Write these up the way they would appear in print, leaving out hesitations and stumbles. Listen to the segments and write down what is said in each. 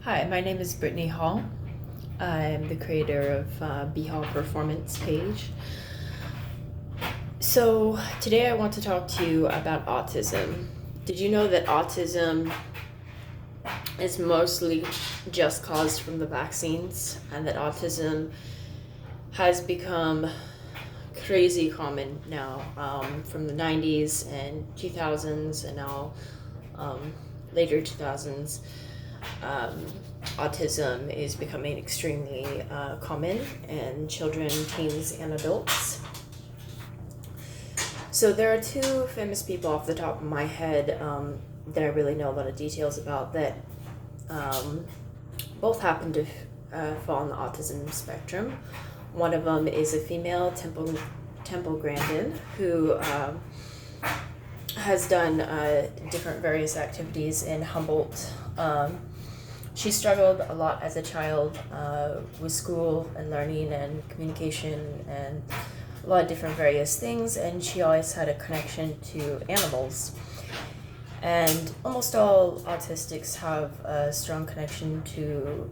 Hi, my name is Brittany Hall. I'm the creator of B Hall Performance page. So today I want to talk to you about autism. Did you know that autism is mostly just caused from the vaccines, and that autism has become crazy common now from the 90s and 2000s and now later 2000s. Autism is becoming extremely common in children, teens, and adults. So there are two famous people off the top of my head that I really know a lot of details about that both happen to fall on the autism spectrum. One of them is a female, Temple Grandin, who has done different various activities in Humboldt. She struggled a lot as a child with school and learning and communication and a lot of different various things, and she always had a connection to animals. And almost all autistics have a strong connection to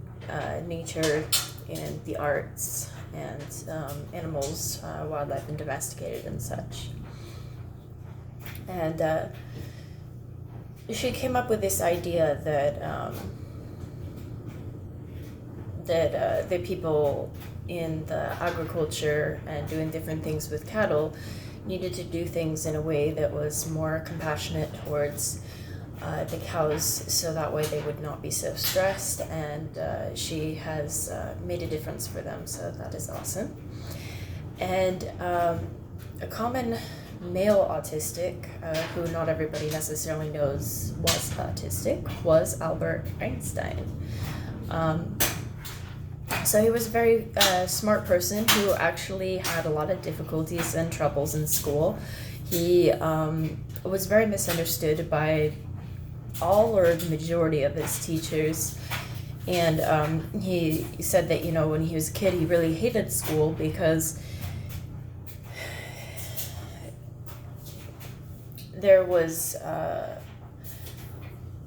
nature and the arts and animals, wildlife, and domesticated and such. And she came up with this idea that the people in the agriculture and doing different things with cattle needed to do things in a way that was more compassionate towards the cows, so that way they would not be so stressed, and she has made a difference for them, so that is awesome. And a common male autistic, who not everybody necessarily knows was autistic, was Albert Einstein. So he was a very smart person who actually had a lot of difficulties and troubles in school. He was very misunderstood by all or the majority of his teachers. And he said that, when he was a kid, he really hated school because there was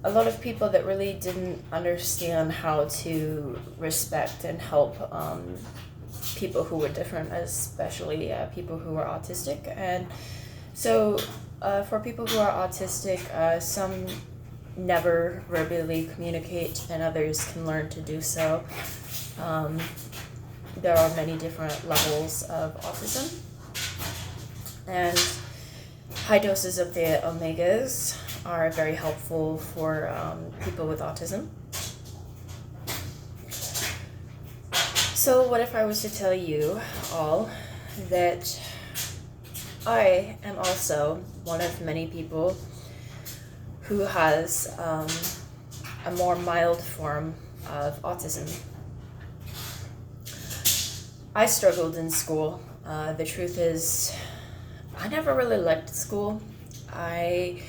a lot of people that really didn't understand how to respect and help people who were different, especially people who were autistic. And so for people who are autistic, some never verbally communicate and others can learn to do so. There are many different levels of autism, and high doses of the omegas are very helpful for people with autism. So what if I was to tell you all that I am also one of many people who has a more mild form of autism. I struggled in school. The truth is, I never really liked school. I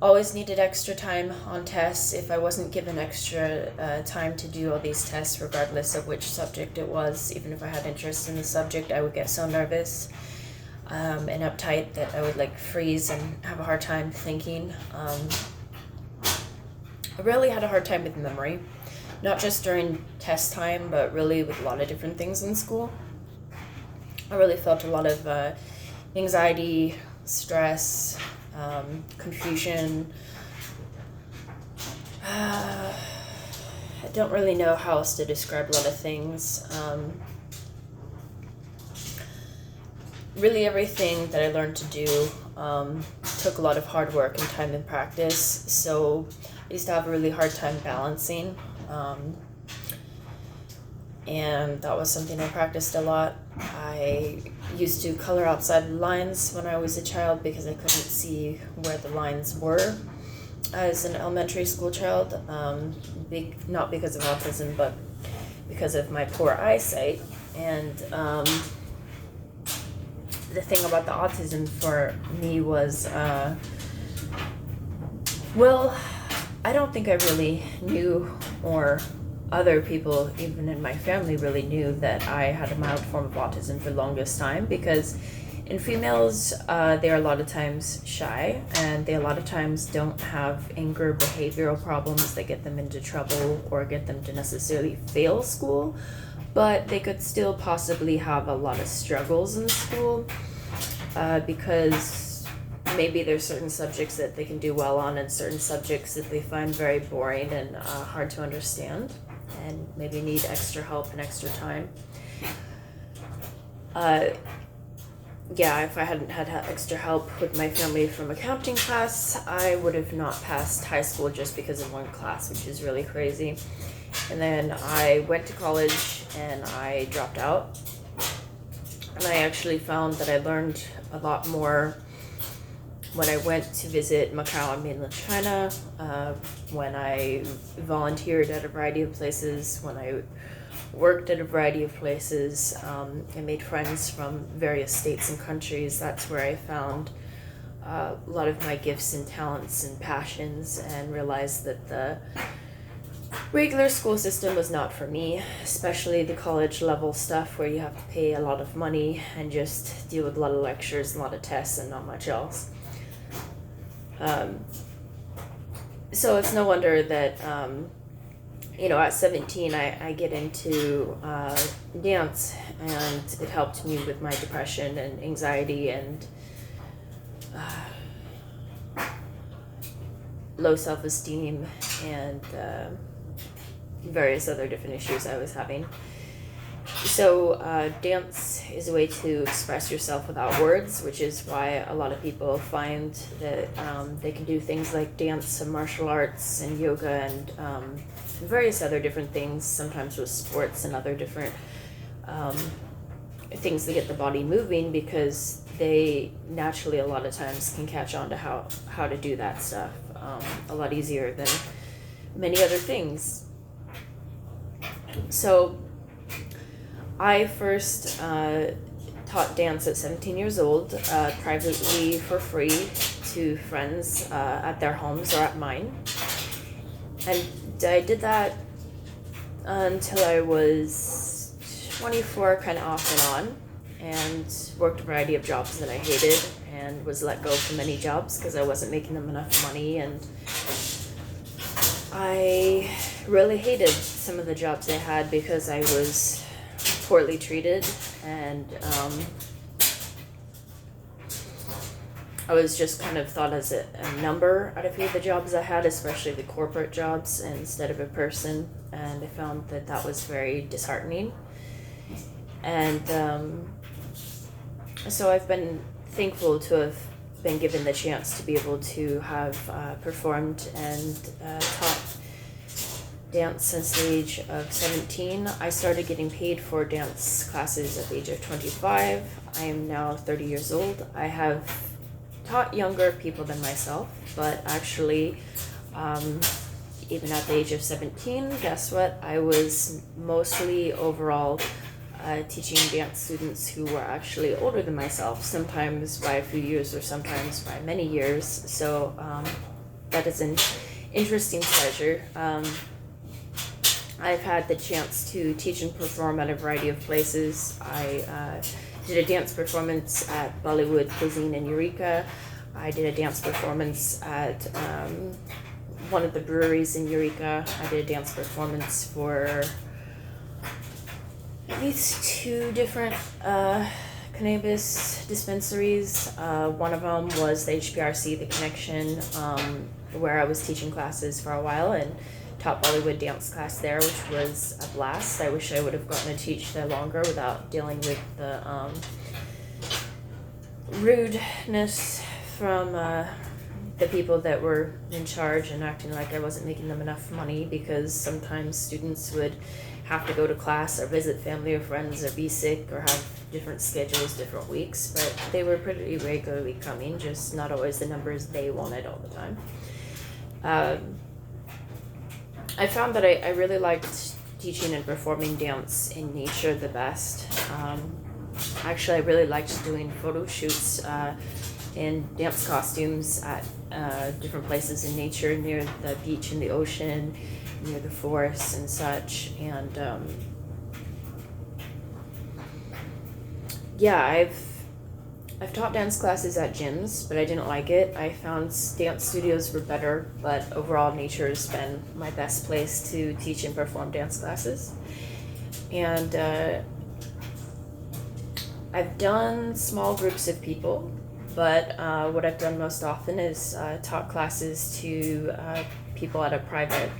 always needed extra time on tests. If I wasn't given extra time to do all these tests, regardless of which subject it was, even if I had interest in the subject, I would get so nervous and uptight that I would freeze and have a hard time thinking. I really had a hard time with memory, not just during test time, but really with a lot of different things in school. I really felt a lot of anxiety, stress, confusion. I don't really know how else to describe a lot of things. Really everything that I learned to do took a lot of hard work and time and practice, so I used to have a really hard time balancing, and that was something I practiced a lot. I used to color outside the lines when I was a child because I couldn't see where the lines were as an elementary school child, not because of autism, but because of my poor eyesight. And the thing about the autism for me was, I don't think I really knew, or other people, even in my family, really knew that I had a mild form of autism for the longest time, because In females, they are a lot of times shy, and they a lot of times don't have anger behavioral problems that get them into trouble or get them to necessarily fail school, but they could still possibly have a lot of struggles in school because maybe there's certain subjects that they can do well on and certain subjects that they find very boring and hard to understand and maybe need extra help and extra time. Yeah, if I hadn't had extra help with my family from accounting class, I would have not passed high school just because of one class, which is really crazy. And then I went to college and I dropped out. And I actually found that I learned a lot more when I went to visit Macau and mainland China, when I volunteered at a variety of places, when I worked at a variety of places, and made friends from various states and countries. That's where I found a lot of my gifts and talents and passions, and realized that the regular school system was not for me, especially the college level stuff where you have to pay a lot of money and just deal with a lot of lectures, a lot of tests, and not much else. So it's no wonder that at 17, I get into dance, and it helped me with my depression and anxiety and low self-esteem and various other different issues I was having. So dance is a way to express yourself without words, which is why a lot of people find that they can do things like dance and martial arts and yoga and various other different things, sometimes with sports and other different things that get the body moving, because they naturally a lot of times can catch on to how to do that stuff a lot easier than many other things. So I first taught dance at 17 years old, privately for free to friends at their homes or at mine. And I did that until I was 24, kind of off and on, and worked a variety of jobs that I hated and was let go from many jobs because I wasn't making them enough money, and I really hated some of the jobs I had because I was poorly treated, and I was just kind of thought as a number out of a few of the jobs I had, especially the corporate jobs, instead of a person, and I found that that was very disheartening. And so I've been thankful to have been given the chance to be able to have performed and taught dance since the age of 17. I started getting paid for dance classes at the age of 25. I am now 30 years old. I have taught younger people than myself, but actually, even at the age of 17, guess what? I was mostly overall teaching dance students who were actually older than myself, sometimes by a few years or sometimes by many years. So that is an interesting pleasure. I've had the chance to teach and perform at a variety of places. I did a dance performance at Bollywood Cuisine in Eureka. I did a dance performance at one of the breweries in Eureka. I did a dance performance for at least 2 different cannabis dispensaries. One of them was the HPRC, The Connection, where I was teaching classes for a while and taught Bollywood dance class there, which was a blast. I wish I would have gotten to teach there longer without dealing with the rudeness from the people that were in charge and acting like I wasn't making them enough money, because sometimes students would have to go to class or visit family or friends or be sick or have different schedules, different weeks, but they were pretty regularly coming, just not always the numbers they wanted all the time. I found that I really liked teaching and performing dance in nature the best. Actually, I really liked doing photo shoots in dance costumes at different places in nature, near the beach and the ocean, near the forests and such. And yeah, I've taught dance classes at gyms, but I didn't like it. I found dance studios were better, but overall nature has been my best place to teach and perform dance classes. And I've done small groups of people, but what I've done most often is taught classes to people at a private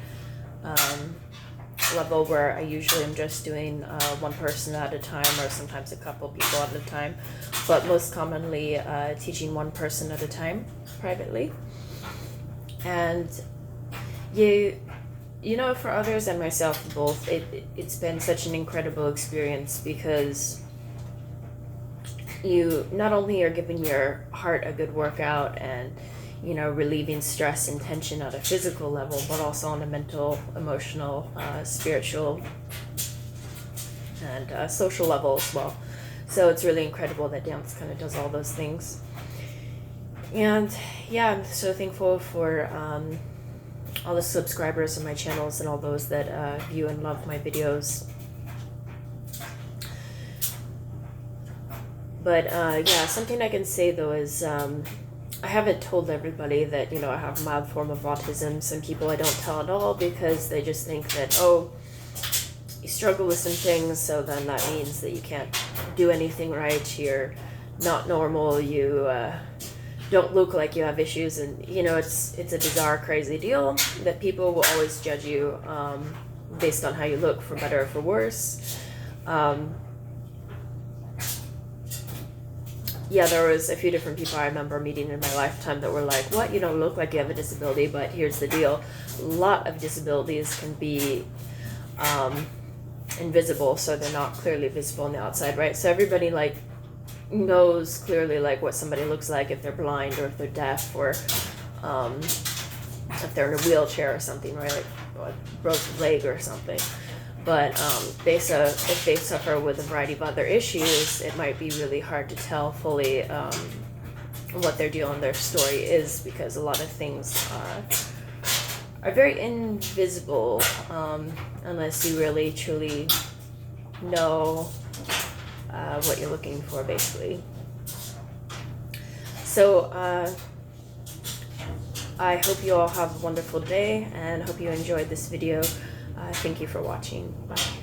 level, where I usually am just doing one person at a time, or sometimes a couple people at a time, but most commonly teaching one person at a time privately. And you know, for others and myself both, it's been such an incredible experience, because you not only are giving your heart a good workout and, you know, relieving stress and tension at a physical level, but also on a mental, emotional, spiritual, and social level as well. So it's really incredible that dance kind of does all those things. And yeah, I'm so thankful for all the subscribers on my channels and all those that view and love my videos. But yeah, something I can say though is I haven't told everybody that, you know, I have a mild form of autism. Some people I don't tell at all, because they just think that, oh, you struggle with some things, so then that means that you can't do anything right, you're not normal, you don't look like you have issues. And, you know, it's a bizarre, crazy deal that people will always judge you based on how you look, for better or for worse. Yeah, there was a few different people I remember meeting in my lifetime that were like, what, you don't look like you have a disability, but here's the deal. A lot of disabilities can be invisible, so they're not clearly visible on the outside, right? So everybody, like, knows clearly, like, what somebody looks like if they're blind, or if they're deaf, or if they're in a wheelchair or something, right? Like a broken leg or something. But if they suffer with a variety of other issues, it might be really hard to tell fully what their deal and their story is, because a lot of things are very invisible unless you really truly know what you're looking for, basically. So I hope you all have a wonderful day, and hope you enjoyed this video. Thank you for watching. Bye.